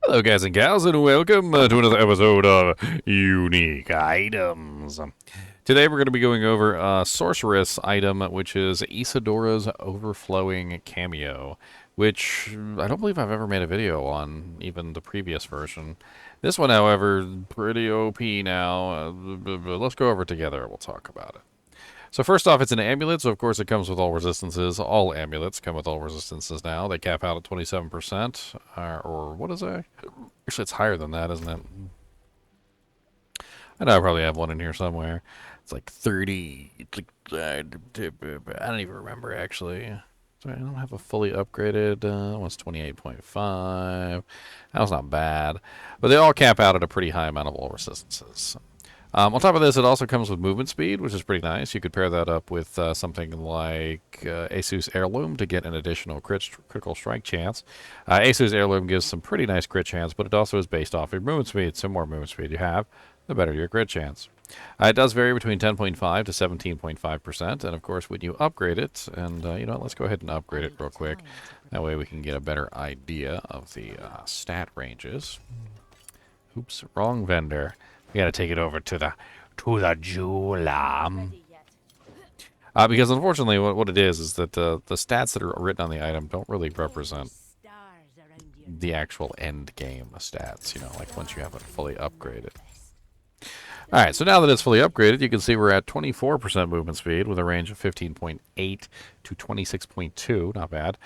Hello, guys and gals, and welcome to another episode of Unique Items. Today, we're going to be going over a sorceress item, which is Isadora's Overflowing Cameo, which I don't believe I've ever made a video on, even the previous version. This one, however, pretty OP now. Let's go over it together and we'll talk about it. So first off, it's an amulet, so of course it comes with all resistances. All amulets come with all resistances now. They cap out at 27%, or what is that? Actually, it's higher than that, isn't it? I know I probably have one in here somewhere. It's like 30. It's like, I don't even remember, actually. So I don't have a fully upgraded. That one's 28.5. That was not bad. But they all cap out at a pretty high amount of all resistances. On top of this, it also comes with movement speed, which is pretty nice. You could pair that up with something like Asus Heirloom to get an additional critical strike chance. Asus Heirloom gives some pretty nice crit chance, but it also is based off your movement speed. So more movement speed you have, the better your crit chance. It does vary between 10.5 to 17.5%, and of course when you upgrade it, and you know what, let's go ahead and upgrade it real quick. That way we can get a better idea of the stat ranges. Oops, wrong vendor. We gotta take it over to the jeweler. Because unfortunately, what it is that the stats that are written on the item don't really represent the actual end game stats. You know, like once you have it fully upgraded. All right, so now that it's fully upgraded, you can see we're at 24% movement speed with a range of 15.8 to 26.2. Not bad.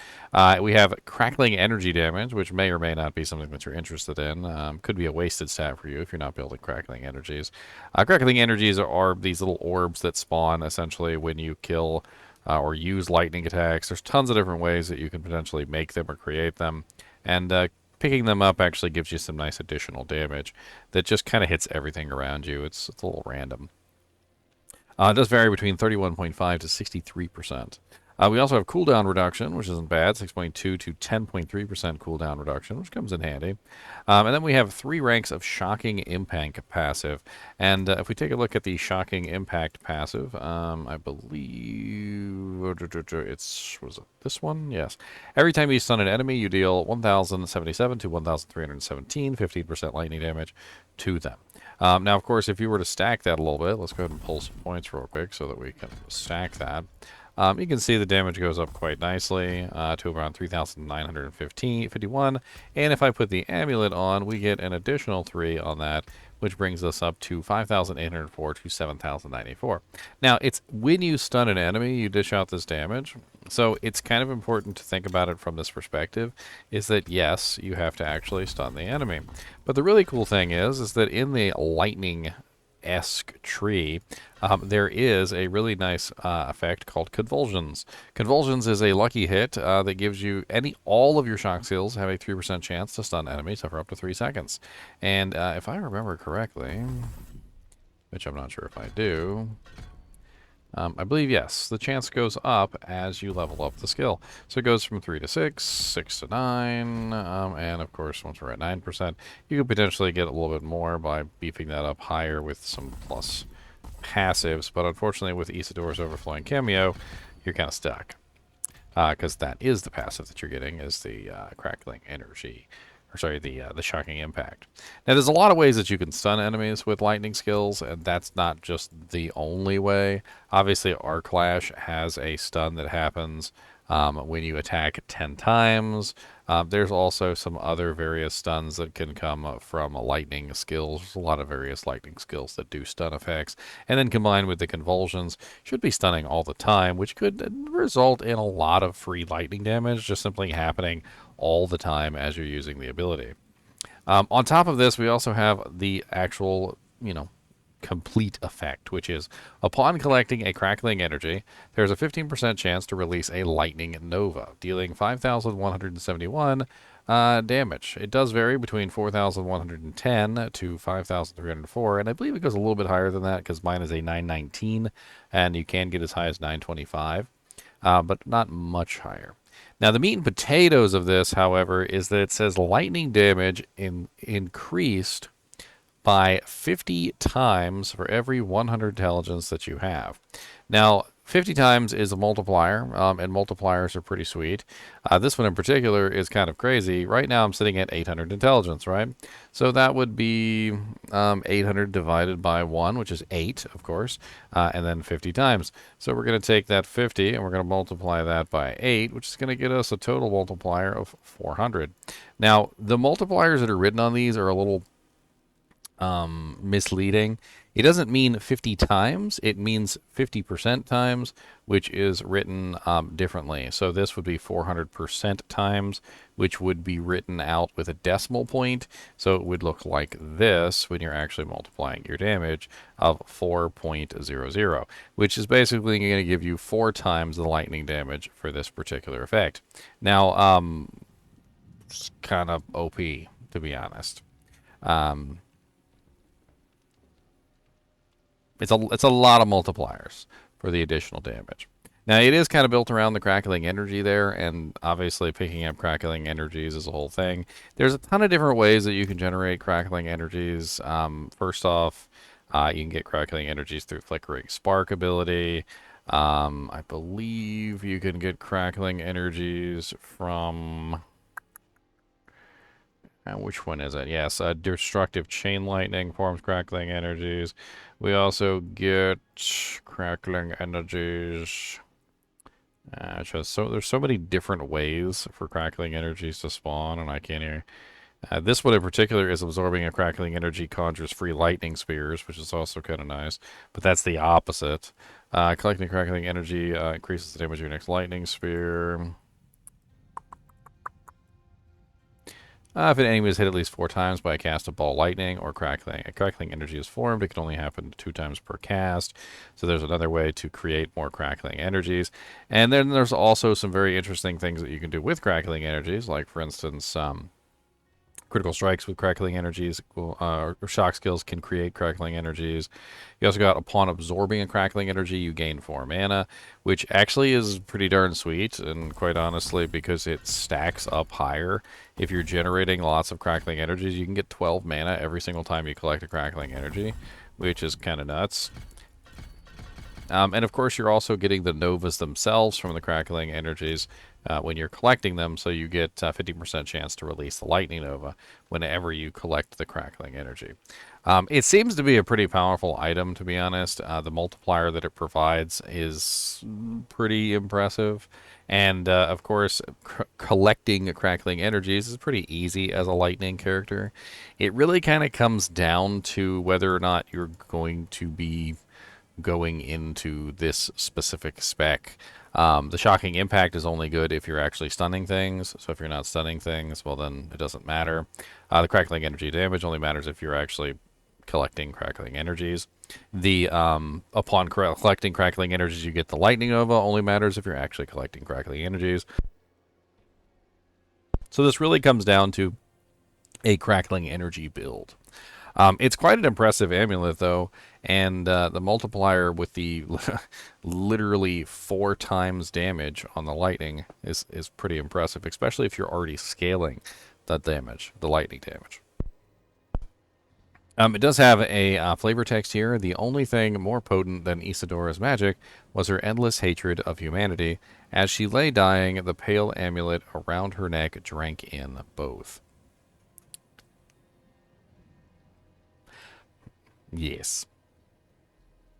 We have crackling energy damage, which may or may not be something that you're interested in. Could be a wasted stat for you if you're not building crackling energies. Crackling energies are these little orbs that spawn essentially when you kill or use lightning attacks. There's tons of different ways that you can potentially make them or create them. And picking them up actually gives you some nice additional damage that just kind of hits everything around you. It's a little random. It does vary between 31.5 to 63%. We also have cooldown reduction, which isn't bad, 6.2 to 10.3% cooldown reduction, which comes in handy. And then we have 3 ranks of Shocking Impact passive. And if we take a look at the Shocking Impact passive, I believe was it this one? Yes. Every time you stun an enemy, you deal 1,077 to 1,317, 15% lightning damage to them. Now, of course, if you were to stack that a little bit, let's go ahead and pull some points real quick so that we can stack that. You can see the damage goes up quite nicely to around 3,951. And if I put the amulet on, we get an additional 3 on that, which brings us up to 5,804 to 7,094. Now, it's when you stun an enemy, you dish out this damage. So it's kind of important to think about it from this perspective, is that yes, you have to actually stun the enemy. But the really cool thing is that in the lightning-esque tree, there is a really nice effect called Convulsions. Convulsions is a lucky hit that gives you all of your shock skills have a 3% chance to stun enemies for up to 3 seconds. And if I remember correctly, which I'm not sure if I do, I believe, yes, the chance goes up as you level up the skill. So it goes from 3 to 6, 6 to 9, and of course, once we're at 9%, you could potentially get a little bit more by beefing that up higher with some plus passives. But unfortunately, with Isadora's Overflowing Cameo, you're kind of stuck. Because that is the passive that you're getting, is the Crackling Energy. Or sorry, the Shocking Impact. Now, there's a lot of ways that you can stun enemies with lightning skills, and that's not just the only way. Obviously, Arclash has a stun that happens when you attack 10 times. There's also some other various stuns that can come from lightning skills. There's a lot of various lightning skills that do stun effects. And then combined with the convulsions, should be stunning all the time, which could result in a lot of free lightning damage just simply happening all the time as you're using the ability. On top of this, we also have the actual, complete effect, which is upon collecting a crackling energy, there's a 15% chance to release a lightning nova, dealing 5,171 damage. It does vary between 4,110 to 5,304, and I believe it goes a little bit higher than that because mine is a 919, and you can get as high as 925, but not much higher. Now, the meat and potatoes of this, however, is that it says lightning damage increased by 50 times for every 100 intelligence that you have. Now, 50 times is a multiplier, and multipliers are pretty sweet. This one in particular is kind of crazy. Right now I'm sitting at 800 intelligence, right? So that would be 800 divided by 1, which is 8, of course, and then 50 times. So we're going to take that 50 and we're going to multiply that by 8, which is going to get us a total multiplier of 400. Now, the multipliers that are written on these are a little misleading. It doesn't mean 50 times, it means 50% times, which is written differently. So this would be 400% times, which would be written out with a decimal point. So it would look like this when you're actually multiplying your damage of 4.00, which is basically going to give you 4 times the lightning damage for this particular effect. Now, it's kind of OP, to be honest. It's a lot of multipliers for the additional damage. Now, it is kind of built around the crackling energy there, and obviously picking up crackling energies is a whole thing. There's a ton of different ways that you can generate crackling energies. First off, you can get crackling energies through flickering spark ability. I believe you can get crackling energies from... which one is it? Yes, destructive chain lightning forms crackling energies. We also get crackling energies. There's so many different ways for crackling energies to spawn, and I can't even. This one in particular is absorbing a crackling energy conjures free lightning spears, which is also kind of nice. But that's the opposite. Collecting crackling energy increases the damage of your next lightning spear. If an enemy is hit at least 4 times by a cast of ball lightning or crackling, a crackling energy is formed. It can only happen 2 times per cast. So there's another way to create more crackling energies. And then there's also some very interesting things that you can do with crackling energies, like, for instance, critical strikes with crackling energies, or shock skills can create crackling energies. You also got, upon absorbing a crackling energy, you gain 4 mana, which actually is pretty darn sweet, and quite honestly, because it stacks up higher. If you're generating lots of crackling energies, you can get 12 mana every single time you collect a crackling energy, which is kind of nuts. And of course, you're also getting the novas themselves from the crackling energies when you're collecting them, so you get 50% chance to release the lightning nova whenever you collect the crackling energy. It seems to be a pretty powerful item, to be honest. The multiplier that it provides is pretty impressive. And, of course, collecting crackling energies is pretty easy as a lightning character. It really kind of comes down to whether or not you're going to be going into this specific spec. The shocking impact is only good if you're actually stunning things. So if you're not stunning things, well, then it doesn't matter. The crackling energy damage only matters if you're actually collecting crackling energies. The upon collecting crackling energies, you get the lightning nova only matters if you're actually collecting crackling energies. So this really comes down to a crackling energy build. It's quite an impressive amulet, though, and the multiplier with the literally 4 times damage on the lightning is pretty impressive, especially if you're already scaling the damage, the lightning damage. It does have a flavor text here. The only thing more potent than Esadora's magic was her endless hatred of humanity. As she lay dying, the pale amulet around her neck drank in both. Yes.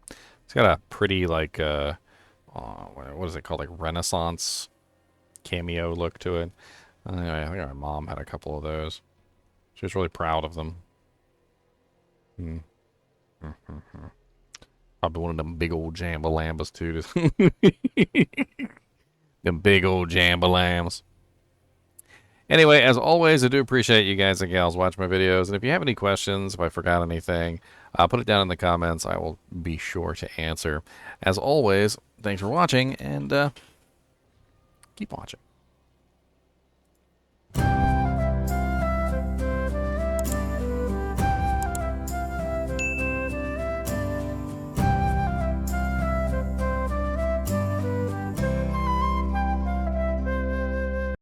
It's got a pretty, like, what is it called? Like, Renaissance cameo look to it. Anyway, I think my mom had a couple of those. She was really proud of them. Probably one of them big old jambalambas, too. Them big old jambalams. Anyway, as always, I do appreciate you guys and gals watching my videos. And if you have any questions, if I forgot anything, put it down in the comments. I will be sure to answer. As always, thanks for watching, and keep watching.